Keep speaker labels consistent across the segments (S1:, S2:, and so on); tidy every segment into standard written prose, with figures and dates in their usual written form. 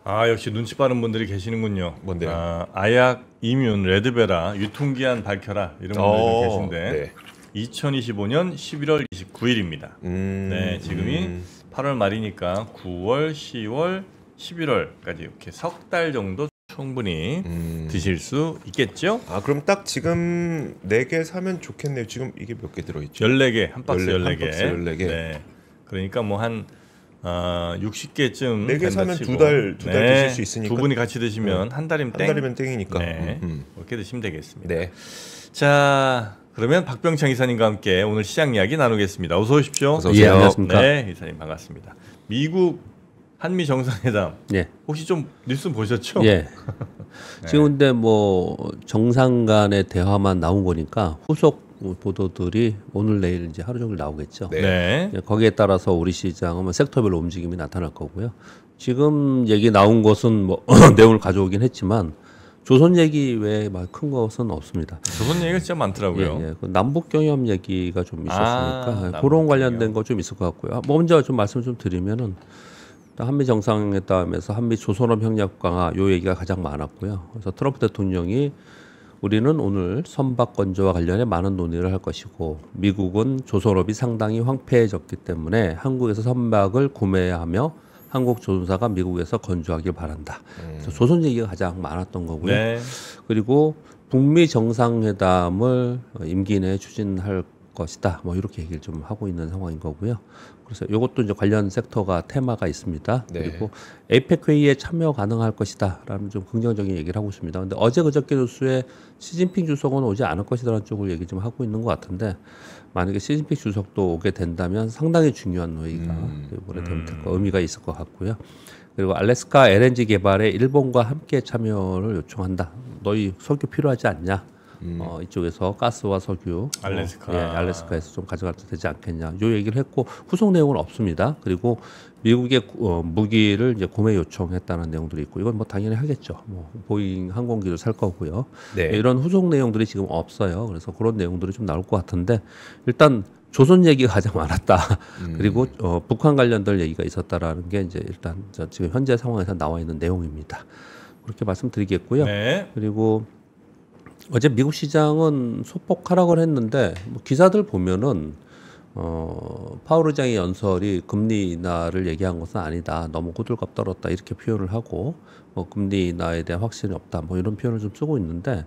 S1: 아, 역시 눈치 빠른 분들이 계시는군요.
S2: 뭔데요?
S1: 아, 아약, 이뮨, 레드베라, 유통기한 밝혀라 이런 분들이 좀 계신데
S2: 네.
S1: 2025년 11월 29일입니다. 네, 지금이 8월 말이니까 9월, 10월, 11월까지 이렇게 석 달 정도 충분히 드실 수 있겠죠?
S2: 아, 그럼 딱 지금 4개 사면 좋겠네요. 지금 이게 몇 개 들어있죠?
S1: 14개, 한 박스
S2: 14
S1: 14개.
S2: 한 박스 14개.
S1: 네. 그러니까 뭐 한 60개쯤
S2: 4개 사면 두 달 드실 수 있으니까.
S1: 두 분이 같이 드시면 한 달이면 땡.
S2: 한 달이면 땡이니까.
S1: 네. 그렇게 드시면 되겠습니다.
S2: 네.
S1: 자, 그러면 박병창 이사님과 함께 오늘 시장 이야기 나누겠습니다. 어서 오십시오.
S2: 어서 오세요.
S3: 예, 안녕하십니까.
S1: 네, 이사님 반갑습니다. 미국 한미 정상회담
S3: 예.
S1: 혹시 좀 뉴스 보셨죠?
S3: 예. 지금 근데 뭐 정상 간의 대화만 나온 거니까 후속 보도들이 오늘 내일 이제 하루 종일 나오겠죠.
S2: 네.
S1: 네.
S3: 예, 거기에 따라서 우리 시장은 뭐 섹터별로 움직임이 나타날 거고요. 지금 얘기 나온 것은 뭐 내용을 가져오긴 했지만 조선 얘기 외에 막 큰 것은 없습니다.
S1: 조선 얘기가 진짜 많더라고요.
S3: 예, 예. 그 남북 경협 얘기가 좀 있었으니까
S1: 남북
S3: 그런
S1: 경협.
S3: 관련된 거 좀 있을 것 같고요. 먼저 좀 말씀 좀 드리면은 한미 정상회담에서 한미 조선업 협력 강화 요 얘기가 가장 많았고요. 그래서 트럼프 대통령이 우리는 오늘 선박 건조와 관련해 많은 논의를 할 것이고 미국은 조선업이 상당히 황폐해졌기 때문에 한국에서 선박을 구매해야 하며 한국 조선사가 미국에서 건조하길 바란다. 그래서 조선 얘기가 가장 많았던 거고요.
S1: 네.
S3: 그리고 북미 정상회담을 임기 내에 추진할 것이다. 뭐 이렇게 얘기를 좀 하고 있는 상황인 거고요. 그래서 이것도 이제 관련 섹터가 테마가 있습니다.
S2: 네.
S3: 그리고 에이펙 회의에 참여 가능할 것이다라는 좀 긍정적인 얘기를 하고 있습니다. 근데 어제 그저께 뉴스에 시진핑 주석은 오지 않을 것이라는 쪽을 얘기 좀 하고 있는 것 같은데 만약에 시진핑 주석도 오게 된다면 상당히 중요한 회의가 이번에 될 의미가 있을 것 같고요. 그리고 알래스카 LNG 개발에 일본과 함께 참여를 요청한다. 너희 석유 필요하지 않냐? 이쪽에서 가스와 석유
S1: 알래스카.
S3: 예, 알래스카에서 좀 가져가도 되지 않겠냐. 요 얘기를 했고 후속 내용은 없습니다. 그리고 미국의 무기를 이제 구매 요청했다는 내용들이 있고 이건 뭐 당연히 하겠죠. 뭐 보잉 항공기도 살 거고요.
S2: 네.
S3: 이런 후속 내용들이 지금 없어요. 그래서 그런 내용들이 좀 나올 것 같은데 일단 조선 얘기가 가장 많았다. 그리고 북한 관련된 얘기가 있었다라는 게 이제 일단 지금 현재 상황에서 나와 있는 내용입니다. 그렇게 말씀드리겠고요.
S1: 네.
S3: 그리고 어제 미국 시장은 소폭 하락을 했는데 뭐 기사들 보면은 파월 의장의 연설이 금리 인하를 얘기한 것은 아니다. 너무 호들갑 떨었다 이렇게 표현을 하고 금리 인하에 대한 확신이 없다. 뭐 이런 표현을 좀 쓰고 있는데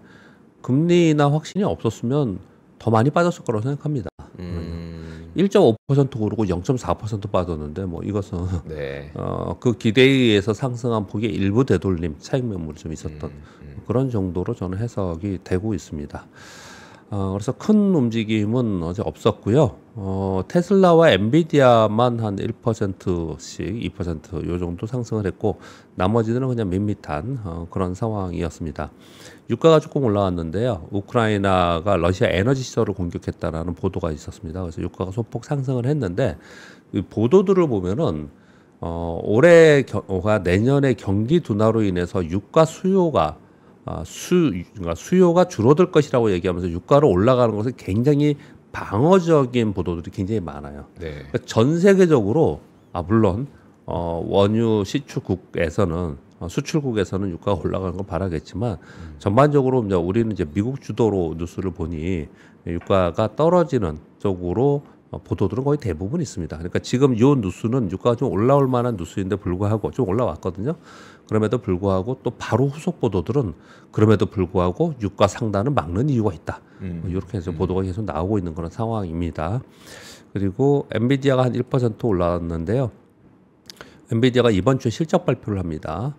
S3: 금리 인하 확신이 없었으면 더 많이 빠졌을 거라고 생각합니다. 1.5% 오르고 0.4% 빠졌는데 뭐 이것은
S2: 네.
S3: 그 기대에 의해서 상승한 폭의 일부 되돌림, 차익 매물이 좀 있었던 그런 정도로 저는 해석이 되고 있습니다. 그래서 큰 움직임은 어제 없었고요. 테슬라와 엔비디아만 한 1%씩 2% 요 정도 상승을 했고 나머지들은 그냥 밋밋한 그런 상황이었습니다. 유가가 조금 올라왔는데요. 우크라이나가 러시아 에너지 시설을 공격했다라는 보도가 있었습니다. 그래서 유가가 소폭 상승을 했는데 이 보도들을 보면은 올해가 내년에 경기 둔화로 인해서 유가 수요가 그러니까 수요가 줄어들 것이라고 얘기하면서 유가로 올라가는 것은 굉장히 방어적인 보도들이 굉장히 많아요.
S2: 네.
S3: 그러니까 전 세계적으로 물론 원유 시추국에서는 수출국에서는 유가가 올라가는 건 바라겠지만 전반적으로 이제 우리는 이제 미국 주도로 뉴스를 보니 유가가 떨어지는 쪽으로 보도들은 거의 대부분 있습니다. 그러니까 지금 이 뉴스는 유가가 좀 올라올 만한 뉴스인데 불구하고 좀 올라왔거든요. 그럼에도 불구하고 또 바로 후속 보도들은 그럼에도 불구하고 유가 상단을 막는 이유가 있다. 이렇게 해서 보도가 계속 나오고 있는 그런 상황입니다. 그리고 엔비디아가 한 1% 올라왔는데요. 엔비디아가 이번 주에 실적 발표를 합니다.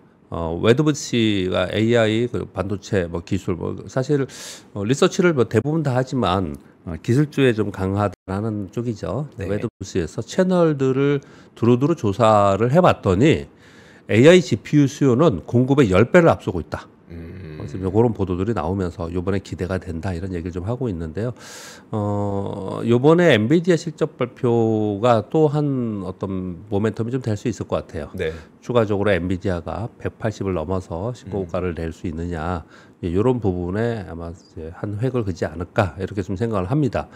S3: 웨드부시가 AI 그 반도체 뭐 기술 뭐 사실 리서치를 뭐 대부분 다 하지만 기술주에 좀 강하다는 쪽이죠.
S2: 네.
S3: 웨드부시에서 채널들을 두루두루 조사를 해봤더니 AI GPU 수요는 공급의 10배를 앞서고 있다. 그래서 그런 보도들이 나오면서 이번에 기대가 된다 이런 얘기를 좀 하고 있는데요. 이번에 엔비디아 실적 발표가 또 한 어떤 모멘텀이 좀 될 수 있을 것 같아요.
S2: 네.
S3: 추가적으로 엔비디아가 180을 넘어서 신고가를 낼 수 있느냐 이런 부분에 아마 이제 한 획을 그지 않을까 이렇게 좀 생각을 합니다.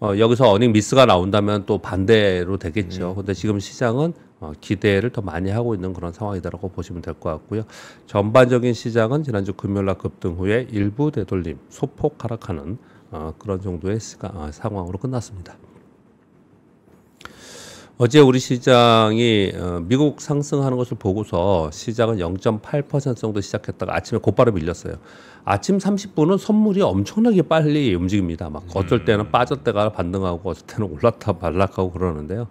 S3: 여기서 어닝 미스가 나온다면 또 반대로 되겠죠. 근데 지금 시장은 기대를 더 많이 하고 있는 그런 상황이다라고 보시면 될 것 같고요. 전반적인 시장은 지난주 금요일날 급등 후에 일부 되돌림, 소폭 하락하는 그런 정도의 상황으로 끝났습니다. 어제 우리 시장이 미국 상승하는 것을 보고서 시장은 0.8% 정도 시작했다가 아침에 곧바로 밀렸어요. 아침 30분은 선물이 엄청나게 빨리 움직입니다. 막 어쩔 때는 빠졌다가 반등하고 어쩔 때는 올랐다 반락하고 그러는데요.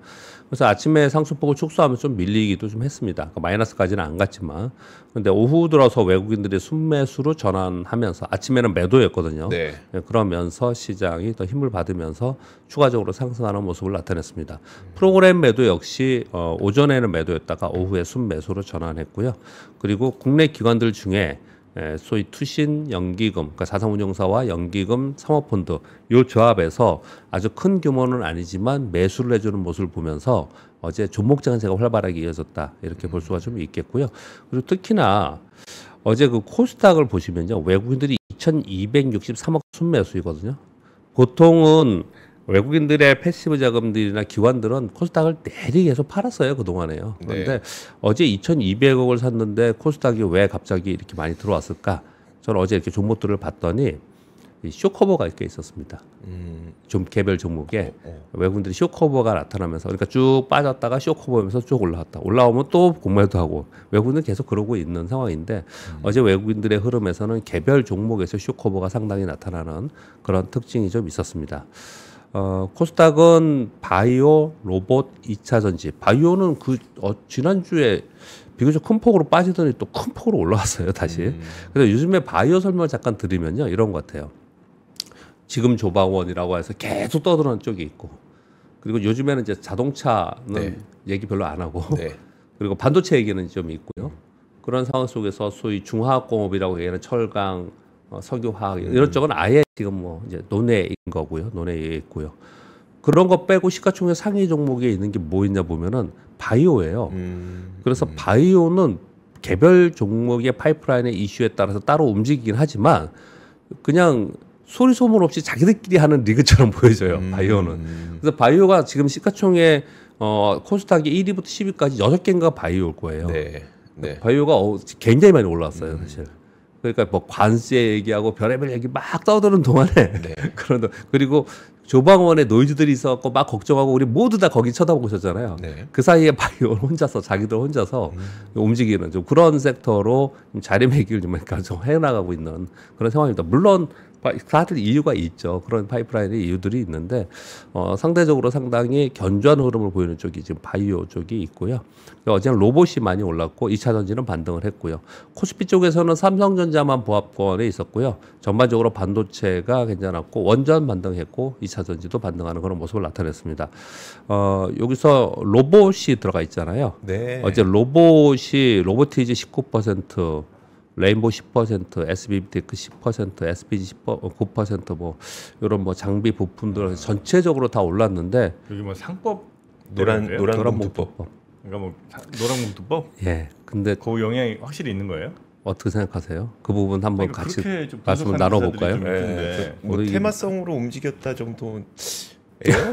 S3: 그래서 아침에 상승폭을 축소하면서 좀 밀리기도 좀 했습니다. 그러니까 마이너스까지는 안 갔지만, 근데 오후 들어서 외국인들이 순매수로 전환하면서 아침에는 매도였거든요.
S2: 네.
S3: 그러면서 시장이 더 힘을 받으면서 추가적으로 상승하는 모습을 나타냈습니다. 프로그램 매도 역시 오전에는 매도였다가 오후에 순매수로 전환했고요. 그리고 국내 기관들 중에 소위 투신 연기금, 그러니까 자산운용사와 연기금 사모펀드 이 조합에서 아주 큰 규모는 아니지만 매수를 해주는 모습을 보면서 어제 종목 장세가 활발하게 이어졌다 이렇게 볼 수가 좀 있겠고요. 그리고 특히나 어제 그 코스닥을 보시면요, 외국인들이 2,263억 순매수이거든요. 보통은 외국인들의 패시브 자금들이나 기관들은 코스닥을 내리 계속 팔았어요, 그동안에요. 그런데 어제 2,200억을 샀는데 코스닥이 왜 갑자기 이렇게 많이 들어왔을까? 저는 어제 이렇게 종목들을 봤더니 이 쇼커버가 이렇게 있었습니다. 좀 개별 종목에 외국인들이 쇼커버가 나타나면서, 그러니까 쭉 빠졌다가 쇼커버면서 쭉 올라왔다. 올라오면 또 공매도 하고, 외국인은 계속 그러고 있는 상황인데 어제 외국인들의 흐름에서는 개별 종목에서 쇼커버가 상당히 나타나는 그런 특징이 좀 있었습니다. 코스닥은 바이오, 로봇, 2차 전지. 바이오는 지난주에 비교적 큰 폭으로 빠지더니 또 큰 폭으로 올라왔어요, 다시. 그래서 요즘에 바이오 설명을 잠깐 드리면요, 이런 것 같아요. 지금 조방원이라고 해서 계속 떠드는 쪽이 있고, 그리고 요즘에는 이제 자동차는 얘기 별로 안 하고, 그리고 반도체 얘기는 좀 있고요. 그런 상황 속에서 소위 중화학공업이라고 얘기하는 철강, 석유화학 이런 쪽은 아예 지금 뭐 이제 논외인 거고요. 논외에 있고요. 그런 거 빼고 시가총액 상위 종목에 있는 게 뭐 있냐 보면은 바이오예요. 그래서 바이오는 개별 종목의 파이프라인의 이슈에 따라서 따로 움직이긴 하지만 그냥 소리 소문 없이 자기들끼리 하는 리그처럼 보여져요. 바이오는. 그래서 바이오가 지금 시가총액 코스닥이 1위부터 10위까지 6개인가 바이오일 거예요. 바이오가 굉장히 많이 올라왔어요, 사실. 그러니까 뭐 관세 얘기하고 별의별 얘기 막 떠드는 동안에 그런다. 그리고 조방원에 노이즈들이 있어갖고 막 걱정하고 우리 모두 다 거기 쳐다보고 있었잖아요. 그 사이에 바이오 혼자서 자기들 혼자서 움직이는 좀 그런 섹터로 자리매김을 좀 해나가고 있는 그런 상황입니다. 물론 다들 이유가 있죠. 그런 파이프라인의 이유들이 있는데 상대적으로 상당히 견조한 흐름을 보이는 쪽이 지금 바이오 쪽이 있고요. 어제는 로봇이 많이 올랐고 2차 전지는 반등을 했고요. 코스피 쪽에서는 삼성전자만 보합권에 있었고요. 전반적으로 반도체가 괜찮았고 원전 반등했고 2차 전지도 반등하는 그런 모습을 나타냈습니다. 여기서 로봇이 들어가 있잖아요. 어제 로보티지 19%, 레인보 10%, SBT크 10%, SPG 9% 뭐 이런 뭐 장비 부품들 전체적으로 다 올랐는데
S1: 여기 뭐 상법
S2: 노란봉투법.
S1: 그러니까 뭐 노란봉투법?
S3: 예. 근데
S1: 그 영향이 확실히 있는 거예요?
S3: 어떻게 생각하세요? 그 부분 한번
S1: 그러니까
S3: 같이
S1: 좀
S3: 말씀을 나눠볼까요?
S2: 뭐 테마성으로 움직였다 정도.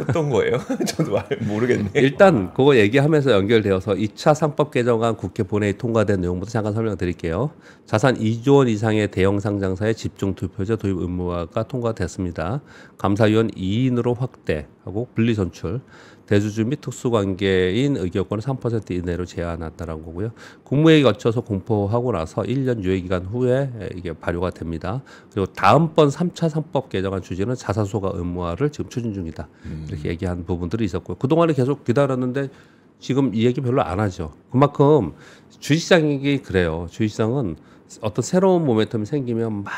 S2: 어떤 거예요? 저도 모르겠네요.
S3: 일단 그거 얘기하면서 연결되어서 2차 상법 개정안 국회 본회의 통과된 내용부터 잠깐 설명드릴게요. 자산 2조 원 이상의 대형 상장사의 집중 투표제 도입 의무화가 통과됐습니다. 감사위원 2인으로 확대하고 분리 선출, 대주주 및 특수관계인 의결권을 3% 이내로 제한한다는 거고요. 국무회의 거쳐서 공포하고 나서 1년 유예기간 후에 이게 발효가 됩니다. 그리고 다음번 3차 상법 개정안 취지는 자산소가 의무화를 지금 추진 중이다. 이렇게 얘기한 부분들이 있었고요. 그동안에 계속 기다렸는데 지금 이 얘기 별로 안 하죠. 그만큼 주식시장이 그래요. 주식시장은 어떤 새로운 모멘텀이 생기면 막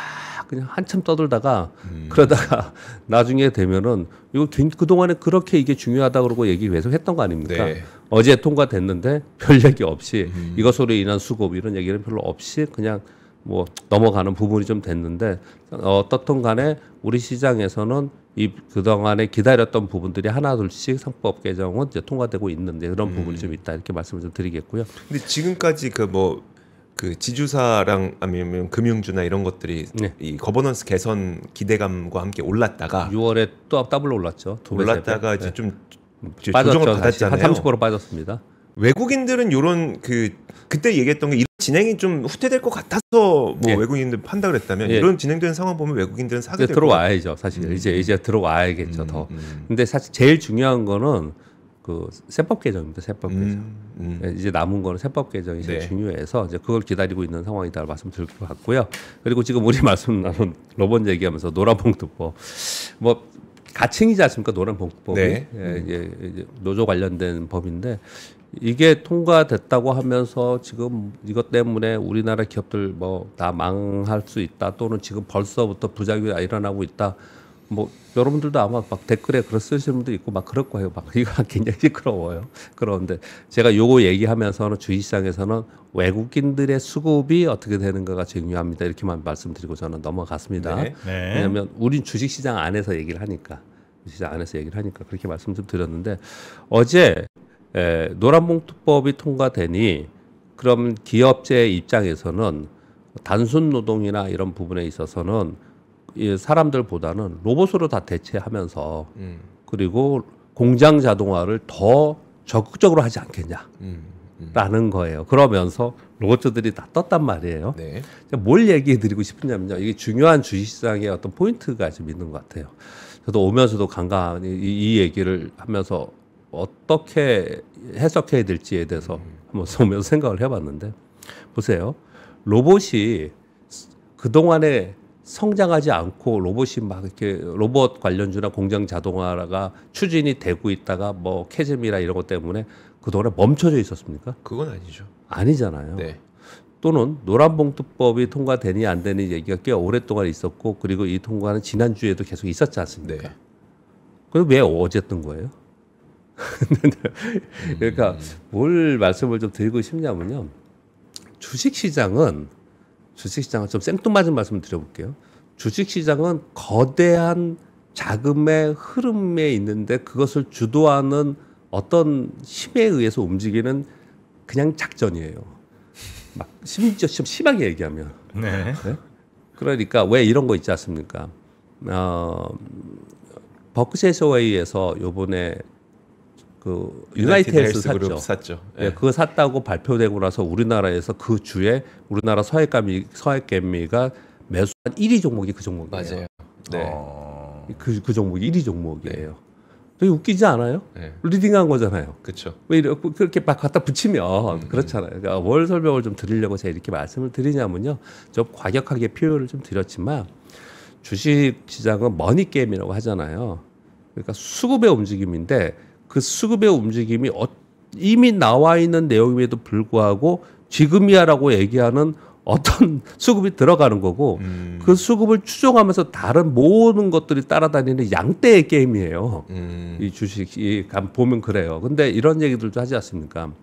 S3: 그냥 한참 떠들다가 그러다가 나중에 되면은 이거 그동안에 그렇게 이게 중요하다 그러고 얘기 계속 했던 거 아닙니까? 어제 통과됐는데 별 얘기 없이 이것으로 인한 수급 이런 얘기는 별로 없이 그냥 뭐 넘어가는 부분이 좀 됐는데 어떻든 간에 우리 시장에서는 이 그동안에 기다렸던 부분들이 하나둘씩 상법 개정은 이제 통과되고 있는데 그런 부분이 좀 있다 이렇게 말씀을 좀 드리겠고요.
S2: 근데 지금까지 그 지주사랑 아니면 금융주나 이런 것들이 이 거버넌스 개선 기대감과 함께 올랐다가
S3: 6월에 또 더블로 올랐죠.
S2: 올랐다가 이제 좀
S3: 빠졌죠,
S2: 조정을 받았잖아요.
S3: 한 30% 빠졌습니다.
S2: 외국인들은 요런 그때 얘기했던 게 이런 진행이 좀 후퇴될 것 같아서 뭐
S3: 예.
S2: 외국인들 판다 그랬다면
S3: 예.
S2: 이런 진행되는 상황 보면 외국인들은 사게 될
S3: 들어와야죠. 사실 이제 들어와야겠죠. 더. 근데 사실 제일 중요한 거는 그 세법 개정입니다. 세법 개정. 이제 남은 거는 세법 개정이 제일
S2: 네.
S3: 중요해서 이제 그걸 기다리고 있는 상황이다 말씀드릴 것 같고요. 그리고 지금 우리 말씀 나눈 로봇 얘기하면서 노란봉투법 뭐 가칭이지 않습니까? 노란봉투법이
S2: 네.
S3: 이제 노조 관련된 법인데 이게 통과됐다고 하면서 지금 이것 때문에 우리나라 기업들 뭐 다 망할 수 있다 또는 지금 벌써부터 부작용이 일어나고 있다. 뭐 여러분들도 아마 막 댓글에 그런 쓰시는 분도 있고 막 그럴 거예요. 막 이거 굉장히 시끄러워요. 그런데 제가 요거 얘기하면서는 주식시장에서는 외국인들의 수급이 어떻게 되는가가 중요합니다. 이렇게만 말씀드리고 저는 넘어갔습니다.
S2: 네.
S1: 네.
S3: 왜냐하면 우린 주식시장 안에서 얘기를 하니까 주식시장 안에서 얘기를 하니까 그렇게 말씀 좀 드렸는데 어제 노란봉투법이 통과되니 그럼 기업체 입장에서는 단순 노동이나 이런 부분에 있어서는 이 사람들보다는 로봇으로 다 대체하면서 그리고 공장 자동화를 더 적극적으로 하지 않겠냐라는 거예요. 그러면서 로봇들이 다 떴단 말이에요.
S2: 네.
S3: 뭘 얘기해 드리고 싶으냐면요. 이게 중요한 주식시장의 어떤 포인트가 좀 있는 것 같아요. 저도 오면서도 간간히 이 얘기를 하면서 어떻게 해석해야 될지에 대해서 한번 오면서 생각을 해봤는데 보세요. 로봇이 그동안에 성장하지 않고 로봇이 막 이렇게 로봇 관련주나 공장 자동화가 추진이 되고 있다가 뭐 캐즘이라 이런 것 때문에 그동안에 멈춰져 있었습니까?
S2: 그건 아니죠.
S3: 아니잖아요.
S2: 네.
S3: 또는 노란봉투법이 통과되니 안 되니 얘기가 꽤 오랫동안 있었고 그리고 이 통과는 지난주에도 계속 있었지 않습니까?
S2: 네.
S3: 그럼 왜 어제 뜬 거예요? 그러니까 뭘 말씀을 좀 드리고 싶냐면요. 주식시장은 좀 생뚱맞은 말씀을 드려볼게요. 주식시장은 거대한 자금의 흐름에 있는데 그것을 주도하는 어떤 힘에 의해서 움직이는 그냥 작전이에요. 막 심지어 좀 심하게 얘기하면.
S1: 네.
S3: 네? 그러니까 왜 이런 거 있지 않습니까? 버크셔 해서웨이에서 요번에 그 유나이티드 헬스 샀죠.
S2: 샀죠.
S3: 네. 네, 그거 샀다고 발표되고 나서 우리나라에서 그 주에 우리나라 서해개미가 매수한 1위 종목이 그 종목이에요.
S2: 맞아요. 네.
S3: 그 종목이 1위 종목이에요. 되게 웃기지 않아요?
S2: 네.
S3: 리딩한 거잖아요.
S2: 그렇죠.
S3: 왜 이렇게 그렇게 막 갖다 붙이면 그렇잖아요. 그러니까 뭘 설명을 좀 드리려고 제가 이렇게 말씀을 드리냐면요. 좀 과격하게 표현을 좀 드렸지만 주식 시장은 머니 게임이라고 하잖아요. 그러니까 수급의 움직임인데 그 수급의 움직임이 이미 나와 있는 내용임에도 불구하고 지금이야라고 얘기하는 어떤 수급이 들어가는 거고 그 수급을 추종하면서 다른 모든 것들이 따라다니는 양떼의 게임이에요. 이 주식이 보면 그래요. 근데 이런 얘기들도 하지 않습니까?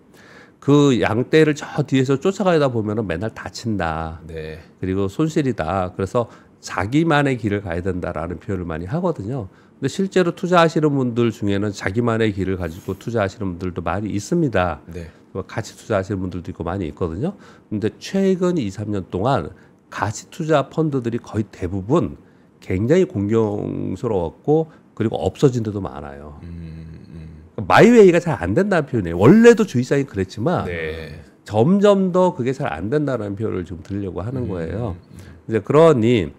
S3: 그 양떼를 저 뒤에서 쫓아가다 보면은 맨날 다친다.
S2: 네.
S3: 그리고 손실이다. 그래서 자기만의 길을 가야 된다라는 표현을 많이 하거든요. 근데 실제로 투자하시는 분들 중에는 자기만의 길을 가지고 투자하시는 분들도 많이 있습니다.
S2: 네.
S3: 가치 투자하시는 분들도 있고 많이 있거든요. 근데 최근 2, 3년 동안 가치 투자 펀드들이 거의 대부분 굉장히 공경스러웠고 그리고 없어진 데도 많아요. 마이웨이가 잘 안 된다는 표현이에요. 원래도 주식시장이 그랬지만
S2: 네.
S3: 점점 더 그게 잘 안 된다는 표현을 좀 드리려고 하는 거예요. 이제 그러니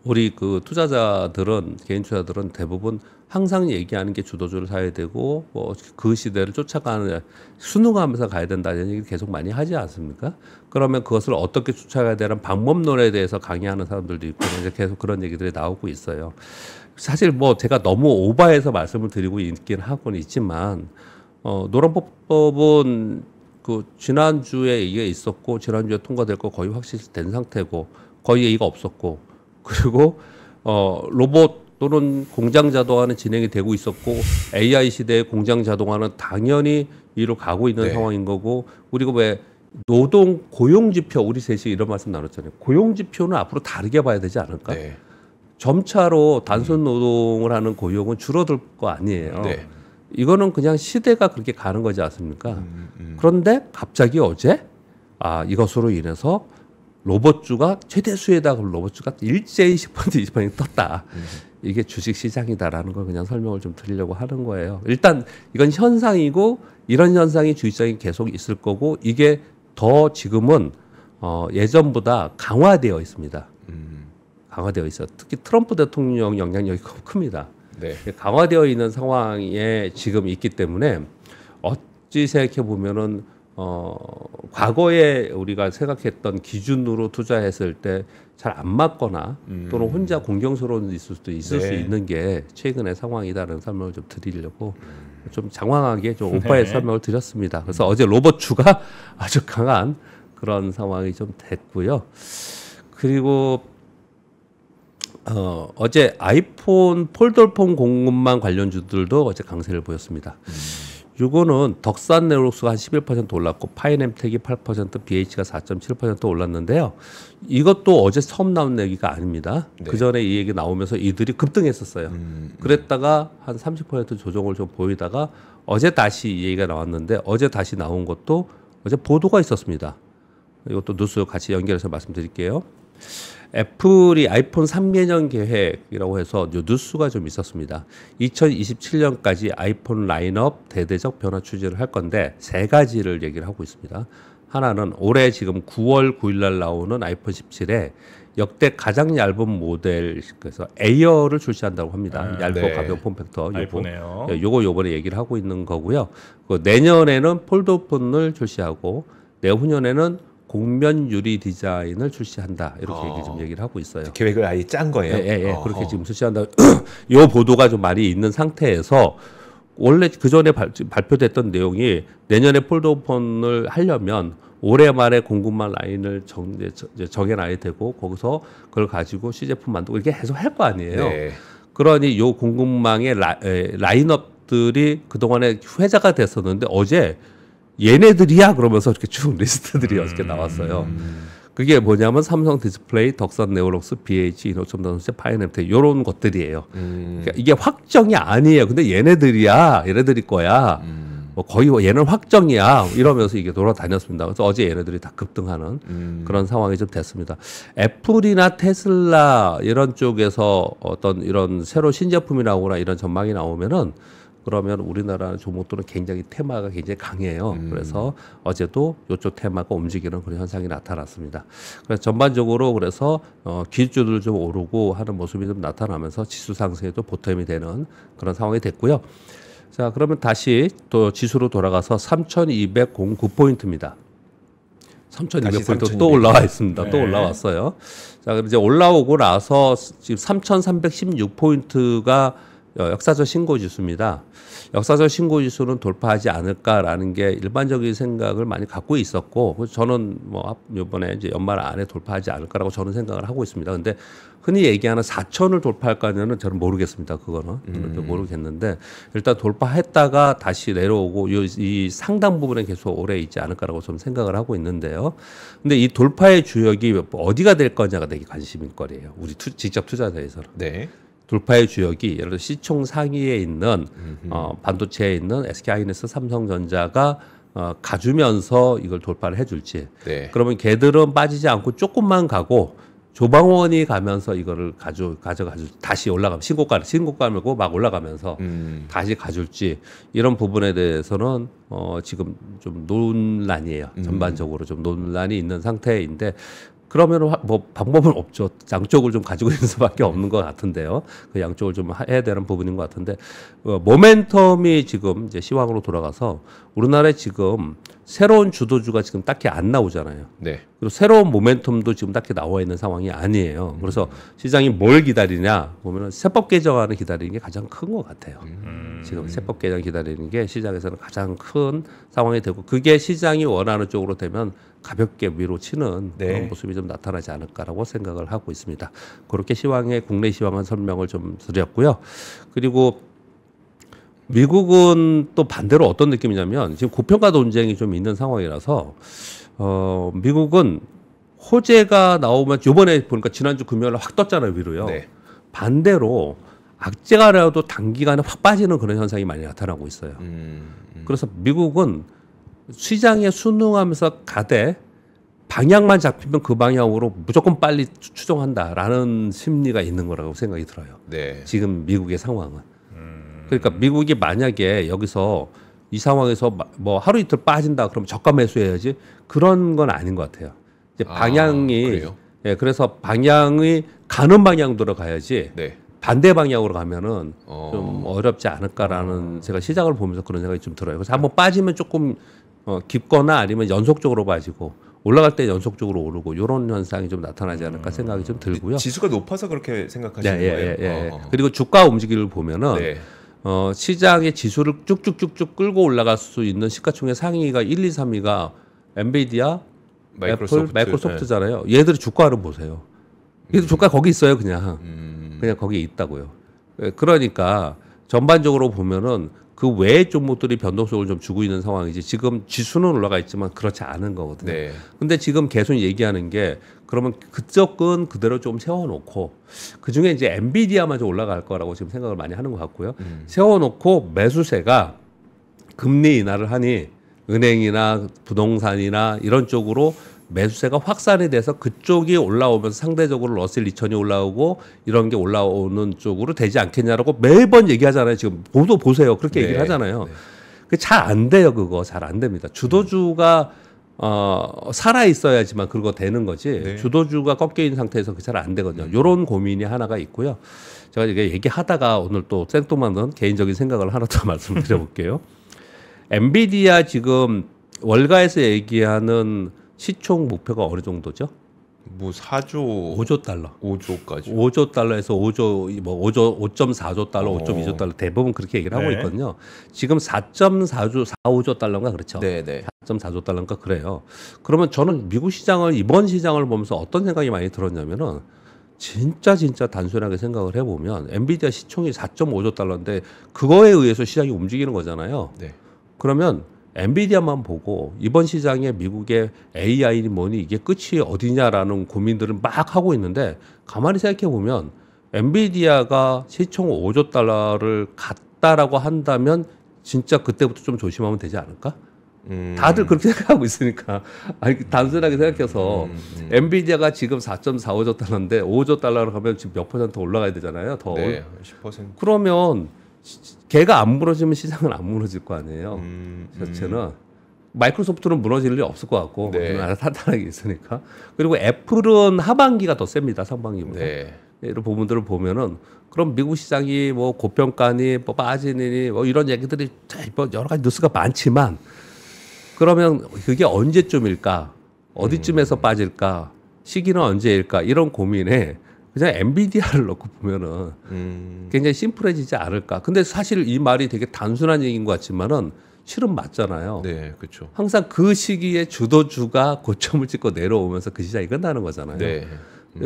S3: 우리 그 투자자들은 개인 투자들은 대부분 항상 얘기하는 게 주도주를 사야 되고 뭐 그 시대를 쫓아가는 순응하면서 가야 된다는 얘기 계속 많이 하지 않습니까? 그러면 그것을 어떻게 쫓아가야 되는 방법론에 대해서 강의하는 사람들도 있고 이제 계속 그런 얘기들이 나오고 있어요. 사실 뭐 제가 너무 오버해서 말씀을 드리고 있긴 하고는 있지만 노란법은 그 지난주에 이게 있었고 지난주에 통과될 거 거의 확실히 된 상태고 거의 얘기가 없었고 그리고 로봇 또는 공장 자동화는 진행이 되고 있었고 AI 시대의 공장 자동화는 당연히 이로 가고 있는
S2: 네.
S3: 상황인 거고 그리고 왜 노동 고용 지표 우리 셋이 이런 말씀 나눴잖아요. 고용 지표는 앞으로 다르게 봐야 되지 않을까?
S2: 네.
S3: 점차로 단순 노동을 하는 고용은 줄어들 거 아니에요.
S2: 네.
S3: 이거는 그냥 시대가 그렇게 가는 거지 않습니까? 그런데 갑자기 어제 이것으로 인해서 로봇주가 최대수에다 로봇주가 일제히 10% 20% 떴다. 이게 주식 시장이다라는 걸 그냥 설명을 좀 드리려고 하는 거예요. 일단 이건 현상이고 이런 현상이 주식 시장에 계속 있을 거고 이게 더 지금은 예전보다 강화되어 있습니다. 강화되어 있어요. 특히 트럼프 대통령 영향력이 큽니다.
S2: 네.
S3: 강화되어 있는 상황에 지금 있기 때문에 어찌 생각해 보면은 과거에 우리가 생각했던 기준으로 투자했을 때 잘 안 맞거나 또는 혼자 공경스러운 있을 수도 있을 수 있는 게 최근의 상황이다라는 설명을 좀 드리려고 좀 장황하게 좀 오빠의 설명을 드렸습니다. 그래서 어제 로봇주가 아주 강한 그런 상황이 좀 됐고요. 그리고 어제 아이폰 폴더폰 공급망 관련주들도 어제 강세를 보였습니다. 요거는 덕산 네오록스가 한 11% 올랐고 파이nem텍이 8%, BH가 4.7% 올랐는데요. 이것도 어제 처음 나온 얘기가 아닙니다. 네. 그 전에 이 얘기 나오면서 이들이 급등했었어요. 그랬다가 한 30% 조정을 좀 보이다가 어제 다시 이 얘기가 나왔는데 어제 다시 나온 것도 어제 보도가 있었습니다. 이것도 뉴스 같이 연결해서 말씀드릴게요. 애플이 아이폰 3개년 계획이라고 해서 뉴스가 좀 있었습니다. 2027년까지 아이폰 라인업 대대적 변화 추진을 할 건데 세 가지를 얘기를 하고 있습니다. 하나는 올해 지금 9월 9일 날 나오는 아이폰 17에 역대 가장 얇은 모델 그래서 에어를 출시한다고 합니다. 얇고
S2: 네.
S3: 가벼운 폼팩터
S1: 아이폰에요.
S3: 요거 요번에 얘기를 하고 있는 거고요. 내년에는 폴더폰을 출시하고 내후년에는 곡면 유리 디자인을 출시한다 이렇게 좀 얘기를 하고 있어요.
S2: 계획을 아예 짠 거예요.
S3: 예. 그렇게 지금 출시한다. 요 보도가 좀 많이 있는 상태에서 원래 그 전에 발표됐던 내용이 내년에 폴더폰을 하려면 올해 말에 공급망 라인을 정해놔야 되고 거기서 그걸 가지고 시제품 만들고 이렇게 해서 할 거 아니에요. 네. 그러니 요 공급망의 라인업들이 그동안에 회자가 됐었는데 어제 얘네들이야 그러면서 이렇게 쭉 리스트들이 어저께 나왔어요. 그게 뭐냐면 삼성 디스플레이, 덕산 네오록스, BH, 이노첨 단소체, 파이nem텍 이런 것들이에요. 그러니까 이게 확정이 아니에요. 근데 얘네들이 거야. 뭐 거의 얘는 확정이야 이러면서 이게 돌아다녔습니다. 그래서 어제 얘네들이 다 급등하는 그런 상황이 좀 됐습니다. 애플이나 테슬라 이런 쪽에서 어떤 이런 새로 신제품이 나오거나 이런 전망이 나오면은 그러면 우리나라 종목들은 굉장히 테마가 굉장히 강해요. 그래서 어제도 이쪽 테마가 움직이는 그런 현상이 나타났습니다. 그래서 전반적으로 그래서 기술주들 좀 오르고 하는 모습이 좀 나타나면서 지수 상승에도 보탬이 되는 그런 상황이 됐고요. 자, 그러면 다시 또 지수로 돌아가서 3,209포인트입니다. 3,200포인트 또 올라와 있습니다. 네. 또 올라왔어요. 자, 그럼 이제 올라오고 나서 지금 3,316포인트가 역사적 신고 지수입니다. 역사적 신고 지수는 돌파하지 않을까라는 게 일반적인 생각을 많이 갖고 있었고, 저는 뭐 이번에 이제 연말 안에 돌파하지 않을까라고 저는 생각을 하고 있습니다. 근데 흔히 얘기하는 4천을 돌파할까는 저는 모르겠습니다. 그거는 모르겠는데 일단 돌파했다가 다시 내려오고 이 상당 부분에 계속 오래 있지 않을까라고 저는 생각을 하고 있는데요. 근데 이 돌파의 주역이 어디가 될 거냐가 되게 관심인 거예요. 우리 직접 투자자에서는. 네. 돌파의 주역이 예를 들어 시총 상위에 있는 반도체에 있는 SK하이닉스, 삼성전자가 가주면서 이걸 돌파를 해줄지. 네. 그러면 걔들은 빠지지 않고 조금만 가고 조방원이 가면서 이거를 가져가지고 다시 올라가면 신고가 밀고 막 올라가면서 다시 가줄지 이런 부분에 대해서는 지금 좀 논란이에요. 전반적으로 좀 논란이 있는 상태인데. 그러면 뭐 방법은 없죠. 양쪽을 좀 가지고 있는 수밖에 없는 것 같은데요. 그 양쪽을 좀 해야 되는 부분인 것 같은데 모멘텀이 지금 이제 시황으로 돌아가서 우리나라에 지금 새로운 주도주가 지금 딱히 안 나오잖아요. 네. 그리고 새로운 모멘텀도 지금 딱히 나와 있는 상황이 아니에요. 그래서 시장이 뭘 기다리냐 보면은 세법 개정안을 기다리는 게 가장 큰 것 같아요. 지금 세법 개정 기다리는 게 시장에서는 가장 큰 상황이 되고 그게 시장이 원하는 쪽으로 되면 가볍게 위로 치는 그런 모습이 좀 나타나지 않을까라고 생각을 하고 있습니다. 그렇게 시황의 국내 시황한 설명을 좀 드렸고요. 그리고 미국은 또 반대로 어떤 느낌이냐면 지금 고평가 논쟁이 좀 있는 상황이라서 미국은 호재가 나오면 이번에 보니까 지난주 금요일에 확 떴잖아요 위로요. 네. 반대로 악재가라도 단기간에 확 빠지는 그런 현상이 많이 나타나고 있어요. 그래서 미국은 시장에 순응하면서 가되 방향만 잡히면 그 방향으로 무조건 빨리 추종한다라는 심리가 있는 거라고 생각이 들어요.
S2: 네.
S3: 지금 미국의 상황은. 그러니까 미국이 만약에 여기서 이 상황에서 뭐 하루 이틀 빠진다 그러면 저가 매수해야지 그런 건 아닌 것 같아요. 이제 방향이
S2: 그래요?
S3: 예, 그래서 방향이 가는 방향대로 가야지
S2: 네.
S3: 반대 방향으로 가면은 좀 어렵지 않을까라는 제가 시장을 보면서 그런 생각이 좀 들어요. 그래서 한번 빠지면 조금 깊거나 아니면 연속적으로 빠지고 올라갈 때 연속적으로 오르고 이런 현상이 좀 나타나지 않을까 생각이 좀 들고요.
S2: 지수가 높아서 그렇게 생각하시는 거예요?
S3: 그리고 주가 움직임을 보면은
S2: 네.
S3: 시장의 지수를 쭉쭉쭉쭉 끌고 올라갈 수 있는 시가총액 상위가 1, 2, 3위가 엔비디아, 애플, 마이크로소프트잖아요. 얘들의 주가를 보세요. 얘들 주가 거기 있어요, 그냥. 그냥 거기에 있다고요. 그러니까 전반적으로 보면은 그 외의 종목들이 변동성을 좀 주고 있는 상황이지 지금 지수는 올라가 있지만 그렇지 않은 거거든요.
S2: 네.
S3: 근데 지금 계속 얘기하는 게 그러면 그쪽은 그대로 좀 세워놓고 그중에 이제 엔비디아마저 올라갈 거라고 지금 생각을 많이 하는 것 같고요. 세워놓고 매수세가 금리 인하를 하니 은행이나 부동산이나 이런 쪽으로 매수세가 확산이 돼서 그쪽이 올라오면서 상대적으로 러셀 2000이 올라오고 이런 게 올라오는 쪽으로 되지 않겠냐라고 매번 얘기하잖아요. 지금 보세요. 그렇게 얘기를 하잖아요. 그 잘 안 돼요. 그거 잘 안 됩니다. 주도주가 살아 있어야지만 그거 되는 거지. 주도주가 꺾여 있는 상태에서 그 잘 안 되거든요. 이런 고민이 하나가 있고요. 제가 이게 얘기하다가 오늘 또 생뚱맞는 개인적인 생각을 하나 더 말씀드려볼게요. 엔비디아 지금 월가에서 얘기하는 시총 목표가 어느 정도죠?
S2: 뭐 4조
S3: 5조 달러.
S2: 5조까지.
S3: 5조 달러에서 5.4조 달러, 5.2조 달러 대부분 그렇게 얘기를 하고 있거든요. 지금 4.5조 달러인가 그렇죠?
S2: 네, 네.
S3: 4.4조 달러인가 그래요. 그러면 저는 미국 시장을 이번 시장을 보면서 어떤 생각이 많이 들었냐면은 진짜 단순하게 생각을 해보면 엔비디아 시총이 4.5조 달러인데 그거에 의해서 시장이 움직이는 거잖아요.
S2: 네.
S3: 그러면 엔비디아만 보고 이번 시장에 미국의 AI니 뭐니 이게 끝이 어디냐라는 고민들을 막 하고 있는데 가만히 생각해 보면 엔비디아가 시총 5조 달러를 갔다라고 한다면 진짜 그때부터 좀 조심하면 되지 않을까? 다들 그렇게 생각하고 있으니까 아니, 단순하게 생각해서 엔비디아가 지금 4.45조 달러인데 5조 달러로 가면 지금 몇 % 올라가야 되잖아요. 더.
S2: 네, 10%.
S3: 그러면 걔가 안 무너지면 시장은 안 무너질 거 아니에요. 자체는 마이크로소프트는 무너질 일이 없을 것 같고 아주 탄탄하게 있으니까. 그리고 애플은 하반기가 더 셉니다. 상반기보다.
S2: 네.
S3: 이런 부분들을 보면은 그럼 미국 시장이 뭐 고평가니 뭐 빠지니 뭐 이런 얘기들이 뭐 여러 가지 뉴스가 많지만 그러면 그게 언제쯤일까? 어디쯤에서 빠질까? 시기는 언제일까? 이런 고민에 그냥 엔비디아를 넣고 보면은 굉장히 심플해지지 않을까. 근데 사실 이 말이 되게 단순한 얘기인 것 같지만은 실은 맞잖아요.
S2: 네, 그렇죠.
S3: 항상 그 시기에 주도주가 고점을 찍고 내려오면서 그 시장이 끝나는 거잖아요.
S2: 네.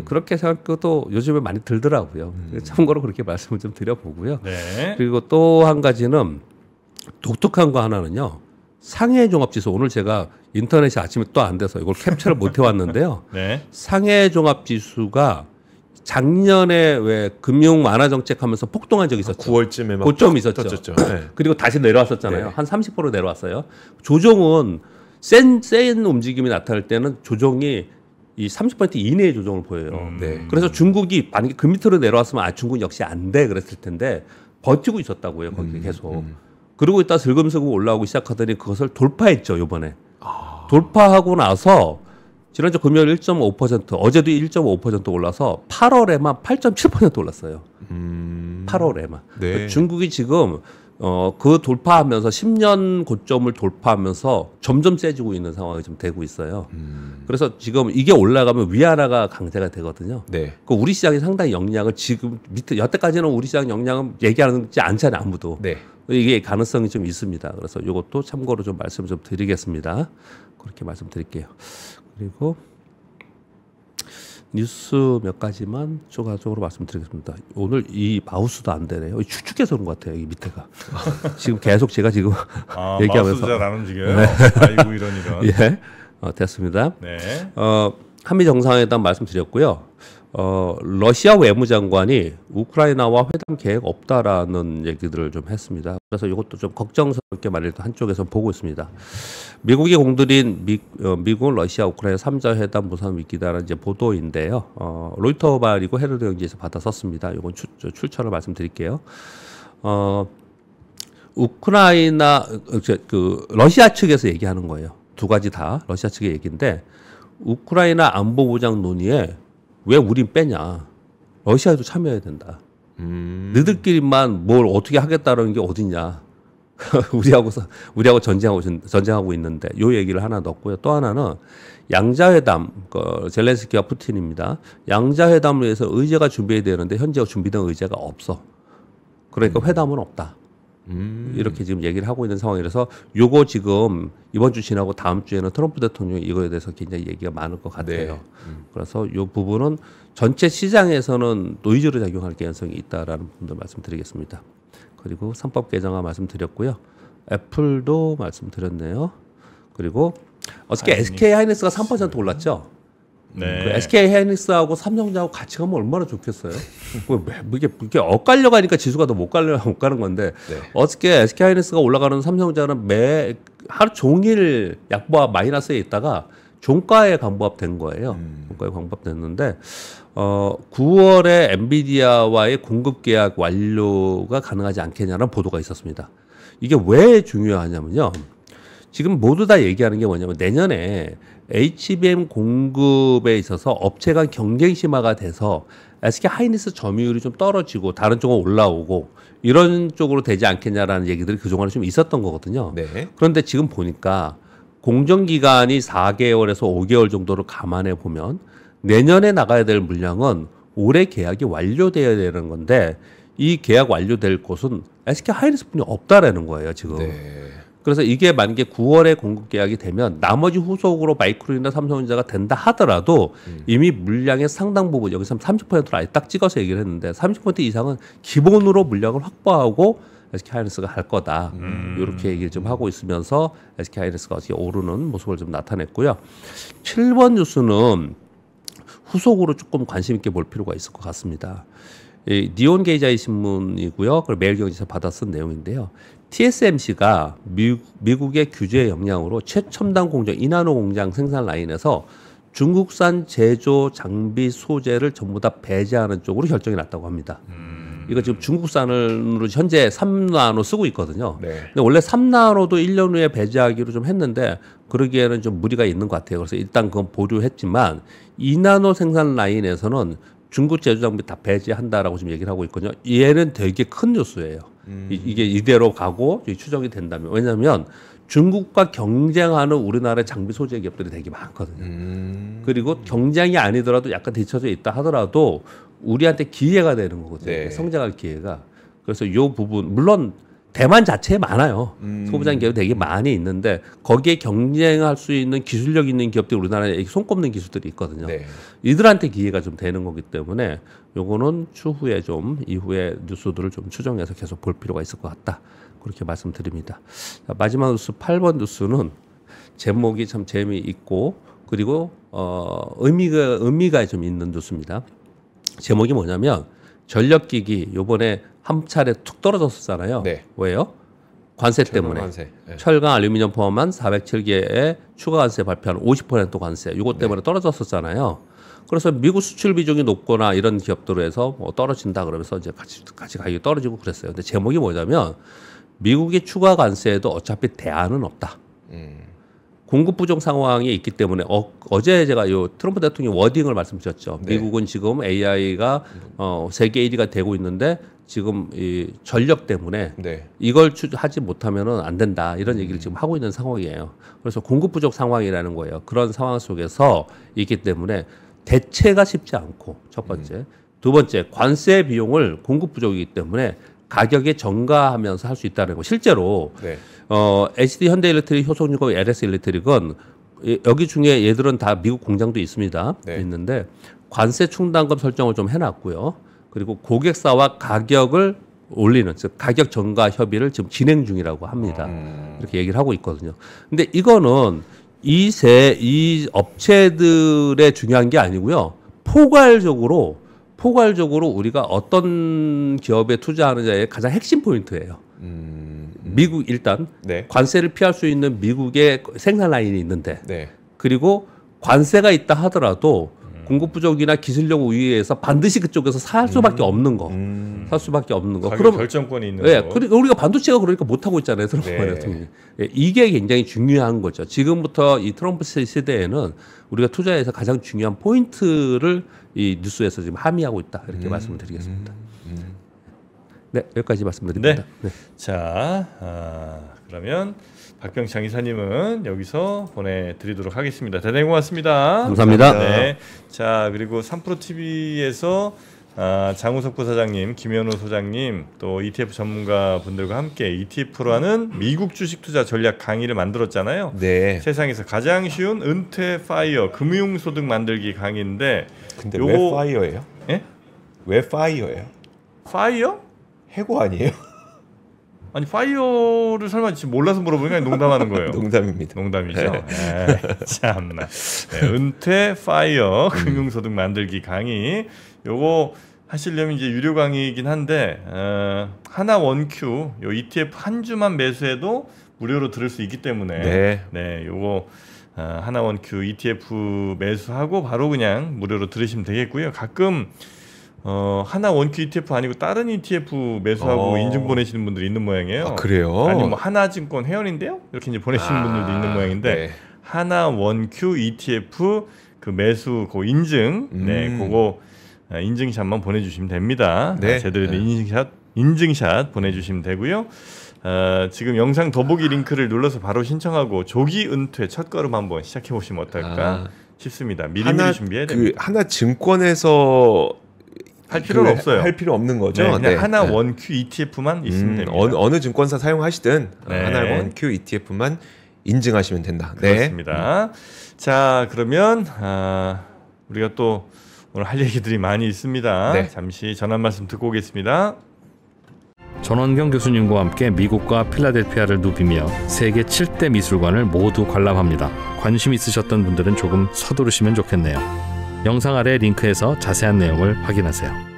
S3: 그렇게 생각도 요즘에 많이 들더라고요. 참고로 그렇게 말씀을 좀 드려보고요.
S1: 네.
S3: 그리고 또 한 가지는 독특한 거 하나는요. 상해 종합지수 오늘 제가 인터넷이 아침에 또 안 돼서 이걸 캡처를 못 해왔는데요.
S1: 네.
S3: 상해 종합지수가 작년에 왜 금융 완화 정책하면서 폭등한 적이 있었죠.
S2: 9월쯤에 막
S3: 고점이 있었죠.
S2: 터졌죠. 네.
S3: 그리고 다시 내려왔었잖아요.
S2: 네.
S3: 한 30% 내려왔어요. 조정은 센 움직임이 나타날 때는 조정이 이 30% 이내의 조정을 보여요.
S2: 네.
S3: 그래서 중국이 만약에 그 밑으로 내려왔으면 중국 역시 안 돼 그랬을 텐데 버티고 있었다고요. 거기 계속. 그러고 있다 슬금슬금 올라오고 시작하더니 그것을 돌파했죠. 이번에. 돌파하고 나서 지난주 금요일 1.5% 어제도 1.5% 올라서 8월에만 8.7% 올랐어요. 8월에만.
S2: 네.
S3: 중국이 지금 그 돌파하면서 10년 고점을 돌파하면서 점점 세지고 있는 상황이 좀 되고 있어요. 그래서 지금 이게 올라가면 위안화가 강세가 되거든요.
S2: 네.
S3: 그 우리 시장이 상당히 영향을 지금 밑에 여태까지는 우리 시장 영향은 얘기하지 않잖아요. 아무도.
S2: 네.
S3: 이게 가능성이 좀 있습니다. 그래서 이것도 참고로 좀 말씀 좀 드리겠습니다. 그렇게 말씀드릴게요. 그리고 뉴스 몇 가지만 추가적으로 말씀드리겠습니다. 오늘 이 마우스도 안 되네요. 축축해서 그런 것 같아요. 이 밑에가. 지금 계속 제가 지금 얘기하면서.
S1: 마우스 잘 안 움직여요. 아이고 이런.
S3: 예, 됐습니다.
S1: 네.
S3: 한미 정상회담 말씀드렸고요. 러시아 외무장관이 우크라이나와 회담 계획 없다라는 얘기들을 좀 했습니다. 그래서 이것도 좀 걱정스럽게 말해도 한쪽에서 보고 있습니다. 미국이 공들인 미국, 러시아, 우크라이나 3자 회담 무산 위기다라는 이제 보도인데요. 로이터 발이고 헤럴드 경제에서 받아 썼습니다. 이건 출처를 말씀드릴게요. 우크라이나 러시아 측에서 얘기하는 거예요. 두 가지 다 러시아 측의 얘기인데 우크라이나 안보 보장 논의에 왜 우린 빼냐? 러시아도 참여해야 된다. 너희들끼리만 뭘 어떻게 하겠다는 게 어딨냐? 우리하고 전쟁하고 있는데 요 얘기를 하나 넣었고요. 또 하나는 양자회담, 젤렌스키와 푸틴입니다. 양자회담을 위해서 의제가 준비해야 되는데 현재 준비된 의제가 없어. 그러니까 회담은 없다. 이렇게 지금 얘기를 하고 있는 상황이라서 요거 지금 이번 주 지나고 다음 주에는 트럼프 대통령이 이거에 대해서 굉장히 얘기가 많을 것 같아요. 네. 그래서 요 부분은 전체 시장에서는 노이즈로 작용할 가능성이 있다라는 부분도 말씀드리겠습니다. 그리고 3법 개정안 말씀드렸고요. 애플도 말씀드렸네요. 그리고 어저께 SK 하이닉스가 3% 올랐죠.
S1: 네.
S3: 그 SK 하이닉스하고 삼성전자하고 같이 가면 얼마나 좋겠어요. 이게 엇갈려 가니까 지수가 더 못 가는 건데 네. 어저께 SK 하이닉스가 올라가는 삼성전자는 하루 종일 약보합 마이너스에 있다가 종가에 강보합된 거예요. 종가에 강보합됐는데 9월에 엔비디아와의 공급 계약 완료가 가능하지 않겠냐는 보도가 있었습니다. 이게 왜 중요하냐면요. 지금 모두 다 얘기하는 게 뭐냐면 내년에 HBM 공급에 있어서 업체 간 경쟁 심화가 돼서 SK 하이닉스 점유율이 좀 떨어지고 다른 쪽은 올라오고 이런 쪽으로 되지 않겠냐라는 얘기들이 그동안에 좀 있었던 거거든요. 네. 그런데 지금 보니까 공정기간이 4개월에서 5개월 정도를 감안해 보면 내년에 나가야 될 물량은 올해 계약이 완료돼야 되는 건데 이 계약 완료될 곳은 SK 하이닉스뿐이 없다라는 거예요, 지금. 네. 그래서 이게 만약에 9월에 공급 계약이 되면 나머지 후속으로 마이크론이나 삼성전자가 된다 하더라도 이미 물량의 상당 부분 여기서 30%를 아예 딱 찍어서 얘기를 했는데 30% 이상은 기본으로 물량을 확보하고 SK 하이닉스가 할 거다. 이렇게 얘기를 좀 하고 있으면서 SK 하이닉스가 어떻게 오르는 모습을 좀 나타냈고요. 7번 뉴스는 후속으로 조금 관심 있게 볼 필요가 있을 것 같습니다. 니온 게이자이 신문이고요. 그리고 매일경제에서 받아 쓴 내용인데요. TSMC가 미국의 규제 영향으로 최첨단 공정 이나노 공장 생산 라인에서 중국산 제조 장비 소재를 전부 다 배제하는 쪽으로 결정이 났다고 합니다. 이거 지금 중국산으로 현재 3나노 쓰고 있거든요. 네. 근데 원래 3나노도 1년 후에 배제하기로 좀 했는데 그러기에는 좀 무리가 있는 것 같아요. 그래서 일단 그건 보류했지만 2나노 생산 라인에서는 중국 제조 장비 다 배제한다라고 지금 얘기를 하고 있거든요. 얘는 되게 큰 뉴스예요. 이게 이대로 가고 추정이 된다면. 왜냐하면 중국과 경쟁하는 우리나라의 장비 소재 기업들이 되게 많거든요. 그리고 경쟁이 아니더라도 약간 뒤쳐져 있다 하더라도 우리한테 기회가 되는 거거든요. 네. 성장할 기회가. 그래서 이 부분 물론 대만 자체에 많아요. 소부장 기업이 되게 많이 있는데 거기에 경쟁할 수 있는 기술력 있는 기업들이 우리나라에 손꼽는 기술들이 있거든요. 네. 이들한테 기회가 좀 되는 거기 때문에 요거는 추후에 좀 이후에 뉴스들을 좀 추정해서 계속 볼 필요가 있을 것 같다. 그렇게 말씀드립니다. 마지막 뉴스 8번 뉴스는 제목이 참 재미있고 그리고 의미가 좀 있는 뉴스입니다. 제목이 뭐냐면 전력기기 요번에 한 차례 툭 떨어졌었잖아요. 네. 왜요? 관세 때문에. 관세. 네. 철강, 알루미늄 포함한 407개의 추가 관세 발표한 50% 관세. 이것 때문에 네. 떨어졌었잖아요. 그래서 미국 수출 비중이 높거나 이런 기업들로 해서 뭐 떨어진다 그러면서 이제 같이 가격이 떨어지고 그랬어요. 근데 제목이 뭐냐면 미국의 추가 관세에도 어차피 대안은 없다. 공급 부족 상황이 있기 때문에 어제 제가 요 트럼프 대통령 워딩을 말씀드렸죠. 네. 미국은 지금 AI가 세계 1위가 되고 있는데 지금 이 전력 때문에 네. 이걸 하지 못하면은 안 된다 이런 얘기를 지금 하고 있는 상황이에요. 그래서 공급 부족 상황이라는 거예요. 그런 상황 속에서 있기 때문에 대체가 쉽지 않고 첫 번째, 두 번째 관세 비용을 공급 부족이기 때문에 가격에 전가하면서 할 수 있다는 거. 실제로 네. HD 현대일렉트릭, 효성유고, LS 일렉트릭은 여기 중에 얘들은 다 미국 공장도 있습니다. 네. 있는데 관세 충당금 설정을 좀 해놨고요. 그리고 고객사와 가격을 올리는 즉 가격 전가 협의를 지금 진행 중이라고 합니다. 이렇게 얘기를 하고 있거든요. 근데 이거는 이 업체들의 중요한 게 아니고요. 포괄적으로 우리가 어떤 기업에 투자하느냐의 가장 핵심 포인트예요. 미국 일단
S2: 네.
S3: 관세를 피할 수 있는 미국의 생산 라인이 있는데
S2: 네.
S3: 그리고 관세가 있다 하더라도 공급 부족이나 기술력 우위에서 반드시 그쪽에서 살 수밖에 없는 거. 살 수밖에 없는 거.
S1: 그럼 결정권이 있는
S3: 예,
S1: 거.
S3: 그러니까 우리가 반도체가 그러니까 못 하고 있잖아요. 트럼프
S2: 네.
S3: 대통령이. 예, 이게 굉장히 중요한 거죠. 지금부터 이 트럼프 시대에는 우리가 투자에서 가장 중요한 포인트를 이 뉴스에서 지금 함의하고 있다. 이렇게 말씀을 드리겠습니다. 네, 여기까지 말씀드립니다.
S1: 네. 자, 그러면 박병창 이사님은 여기서 보내드리도록 하겠습니다. 대단히 고맙습니다.
S3: 감사합니다.
S1: 네. 자, 그리고 3프로TV에서 장우석 부사장님, 김현우 소장님, 또 ETF 전문가 분들과 함께 ETF로 하는 미국 주식 투자 전략 강의를 만들었잖아요.
S2: 네.
S1: 세상에서 가장 쉬운 은퇴 파이어 금융소득 만들기 강의인데
S2: 근데 왜 파이어예요?
S1: 예?
S2: 왜 파이어예요?
S1: 파이어?
S2: 해고 아니에요?
S1: 아니 파이어를 설마 지금 몰라서 물어보니까 농담하는 거예요.
S2: 농담입니다.
S1: 농담이죠. 에이, 참나. 네, 은퇴 파이어 금융소득 만들기 강의. 요거 하시려면 이제 유료 강의이긴 한데 하나 원큐 요 ETF 한 주만 매수해도 무료로 들을 수 있기 때문에 네, 요거 하나 원큐 ETF 매수하고 바로 그냥 무료로 들으시면 되겠고요. 가끔 하나 원큐 ETF 아니고 다른 ETF 매수하고 인증 보내시는 분들이 있는 모양이에요.
S2: 아, 그래요?
S1: 아니 뭐 하나증권 회원인데요? 이렇게 이제 보내시는 분들도 있는 모양인데
S2: 네.
S1: 하나 원큐 ETF 그 매수 그 인증 네 그거 인증샷만 보내주시면 됩니다.
S2: 네.
S1: 제대로 된 인증샷 보내주시면 되고요. 지금 영상 더보기 링크를 눌러서 바로 신청하고 조기 은퇴 첫걸음 한번 시작해 보시면 어떨까 싶습니다. 미리미리 준비해야 됩니다.
S2: 하나 증권에서
S1: 할 필요는 없어요.
S2: 할 필요 없는 거죠.
S1: 네, 그냥 하나 원큐 ETF만 있으면 됩니다.
S2: 어느 증권사 사용하시든
S1: 네.
S2: 하나 원큐 ETF만 인증하시면 된다.
S1: 그렇습니다. 자, 그러면 우리가 또 오늘 할 얘기들이 많이 있습니다.
S2: 네.
S1: 잠시 전한 말씀 듣고 오겠습니다.
S4: 전원경 교수님과 함께 미국과 필라델피아를 누비며 세계 7대 미술관을 모두 관람합니다. 관심 있으셨던 분들은 조금 서두르시면 좋겠네요. 영상 아래 링크에서 자세한 내용을 확인하세요.